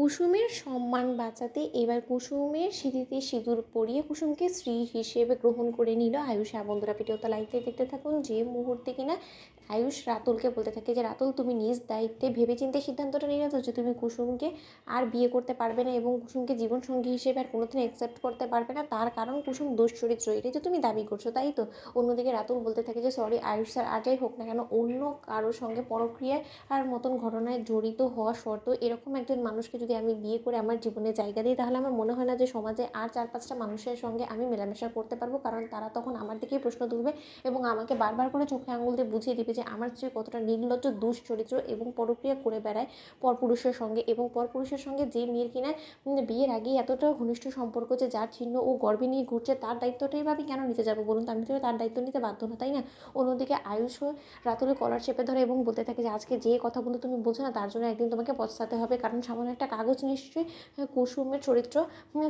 কুসুমের সম্মান বাঁচাতে এবার কুসুমের সিঁথিতে সিঁদুর পরিয়ে কুসুমকে স্ত্রী হিসেবে গ্রহণ করে নিল আয়ুষ। বন্ধুরা ভিডিওটা লাইক দিয়ে দেখতে থাকুন। যে মুহূর্তে কিনা আয়ুষ রাতুলকে বলতে থাকে যে রাতুল তুমি নিজ দায়িত্বে ভেবেচিন্তে সিদ্ধান্তটা নিলে তো যে তুমি কুসুমকে আর বিয়ে করতে পারবে না এবং কুসুমকে জীবনসঙ্গী হিসেবে আর কোনোদিন অ্যাকসেপ্ট করতে পারবে না, তার কারণ কুসুম দুশ্চরিত্র, এটাই তো তুমি দাবি করছো, তাই তো? অন্যদিকে রাতুল বলতে থাকে যে সরি আয়ুষ স্যার, আর যাই হোক না কেন অন্য কারোর সঙ্গে পরক্রিয়ায় আর মতন ঘটনায় জড়িত হওয়া সত্ত্বেও এরকম একজন মানুষকে যদি আমি বিয়ে করে আমার জীবনে জায়গা দিই, তাহলে আমার মনে হয় না যে সমাজে আর 4-5টা মানুষের সঙ্গে আমি মেলামেশা করতে পারবো, কারণ তারা তখন আমার দিকেই প্রশ্ন তুলবে এবং আমাকে বারবার করে চোখে আঙুল দিয়ে বুঝিয়ে দিবে যে আমার স্ত্রী কতটা নির্লজ্জ, দুশ্চরিত্র এবং পরক্রিয়া করে বেড়ায় পরপুরুষের সঙ্গে। এবং পরপুরুষের সঙ্গে যে মেয়ের কিনা বিয়ের আগেই এতটা ঘনিষ্ঠ সম্পর্ক যে যার চিহ্ন ও গর্বে নিয়ে ঘুরছে, তার দায়িত্বটাই ভাবি কেন নিতে যাবো বলুন? আমি তো তার দায়িত্ব নিতে বাধ্য না, তাই না? অন্যদিকে আয়ুষ রাতুলের কলার চেপে ধরে এবং বলতে থাকে যে আজকে যে কথাগুলো তুমি বলছো না, তার জন্য একদিন তোমাকে পস্তাতে হবে, কারণ সামান্য একটা কাগজ নিশ্চয়ই কুসুমের চরিত্র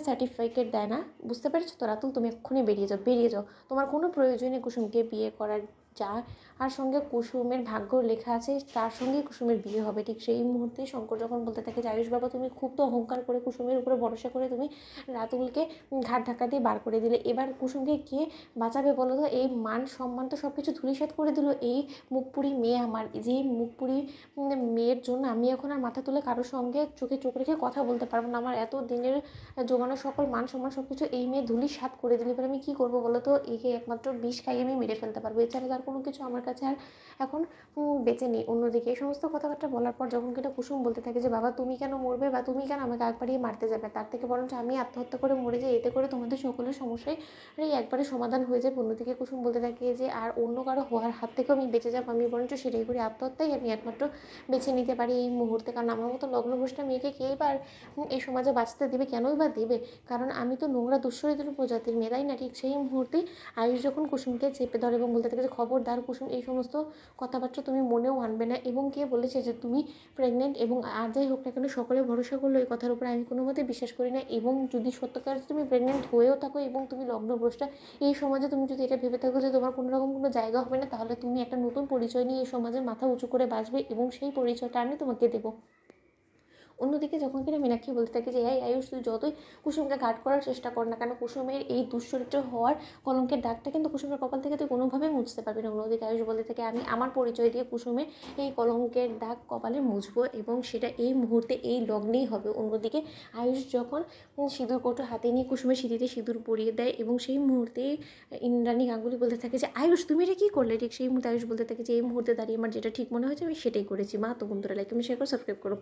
সার্টিফিকেট দেয় না। বুঝতে পেরেছো তো রাতুল? তুমি এক্ষুনি বেরিয়ে যাও, বেরিয়ে যাও, তোমার কোনো প্রয়োজন নেই কুসুমকে বিয়ে করার। যার আর সঙ্গে কুসুমের ভাগ্য লেখা আছে তার সঙ্গেই কুসুমের বিয়ে হবে। ঠিক সেই মুহূর্তেই শঙ্কর যখন বলতে থাকে যে আয়ুষ বাবা তুমি খুব তো অহংকার করে কুসুমের উপরে ভরসা করে তুমি রাতুলকে ঘাট ধাক্কা দিয়ে বার করে দিলে, এবার কুসুমকে কে বাঁচাবে বলো তো? এই মান সম্মান তো সব কিছু ধূলিসাৎ করে দিল এই মুখপুরি মেয়ে আমার। যে মুখপুরি মেয়ের জন্য আমি এখন আর মাথা তুলে কারোর সঙ্গে চোখে চোখ রেখে কথা বলতে পারবো না। আমার এত দিনের জোগানো সকল মান সম্মান সব কিছু এই মেয়ে ধূলিসাৎ করে দিলে, এবার আমি কী করবো বলো তো? একে একমাত্র বিষ খাইয়ে আমি মেরে ফেলতে পারবো, এছাড়া তার কোনো কিছু আমার কাছে আর এখন বেঁচে নেই। অন্যদিকে এই সমস্ত কথাবার্তা বলার পর যখন কিনা কুসুম বলতে থাকে যে বাবা তুমি কেন মরবে বা তুমি কেন আমাকে আগ বাড়িয়ে মারতে যাবে, তার থেকে বরঞ্চ আমি আত্মহত্যা করে মরে যাই, এতে করে তোমাদের সকলের সমস্যাই একবারে সমাধান হয়ে যাবে। অন্যদিকে কুসুম বলতে থাকে যে আর অন্য কারো হওয়ার হাত থেকেও আমি বেঁচে যাবো, আমি বরঞ্চ সেটাই করি, আত্মহত্যাই আমি একমাত্র বেছে নিতে পারি এই মুহূর্তে, কারণ আমার মতো লগ্নভ্রষ্টা মেয়েকে কেই বা এই সমাজে বাঁচতে দেবে, কেনই বা দেবে? কারণ আমি তো নোংরা দুশ্চরিত্র প্রজাতির মেয়ে, তাই না? ঠিক সেই মুহূর্তেই আয়ুষ যখন কুসুমকে চেপে ধরে এবং বলতে থাকে যে খবরদার কুসুম, এই সমস্ত কথাবার্তা তুমি মনেও আনবে না, এবং কে বলেছে যে তুমি প্রেগনেন্ট? এবং আর যাই হোক না কেন সকলে ভরসা করলো এই কথার উপরে, আমি কোনো মতে বিশ্বাস করি না। এবং যদি সত্যকার তুমি প্রেগনেন্ট হয়েও থাকো এবং তুমি লগ্নভ্রষ্টা, এই সমাজে তুমি যদি এটা ভেবে থাকো যে তোমার কোনো রকম কোনো জায়গা হবে না, তাহলে তুমি একটা নতুন পরিচয় নিয়ে এই সমাজে মাথা উঁচু করে বাঁচবে এবং সেই পরিচয়টা আমি তোমাকে দেবো। অন্যদিকে যখন কিনা মীনাক্ষী বলতে থাকে যে এই আয়ুষ তুই যতই কুসুমকে ঘাট করার চেষ্টা কর না কেন, কুসুমের এই দুশ্চরিত্র হওয়ার কলঙ্কের দাগটা কিন্তু কুসুমের কপাল থেকে তুই কোনোভাবেই মুছতে পারবি না। অন্যদিকে আয়ুষ বলতে থাকে আমি আমার পরিচয় দিয়ে কুসুমের এই কলঙ্কের দাগ কপালে মুছবো এবং সেটা এই মুহূর্তে এই লগ্নেই হবে। অন্যদিকে আয়ুষ যখন সিঁদুর কৌটো হাতে নিয়ে কুসুমের সিঁথিতে সিঁদুর পরিয়ে দেয় এবং সেই মুহূর্তে ইন্দ্রাণী গাঙ্গুলি বলতে থাকে যে আয়ুষ তুমি এটা কী করলে? ঠিক সেই মুহূর্তে আয়ুষ বলতে থাকে যে এই মুহূর্তে দাঁড়িয়ে আমার যেটা ঠিক মনে হয়েছে আমি সেটাই করেছি। মা তো বন্ধুরা লাইক, তুমি শেয়ার করো, সাবস্ক্রাইব করো।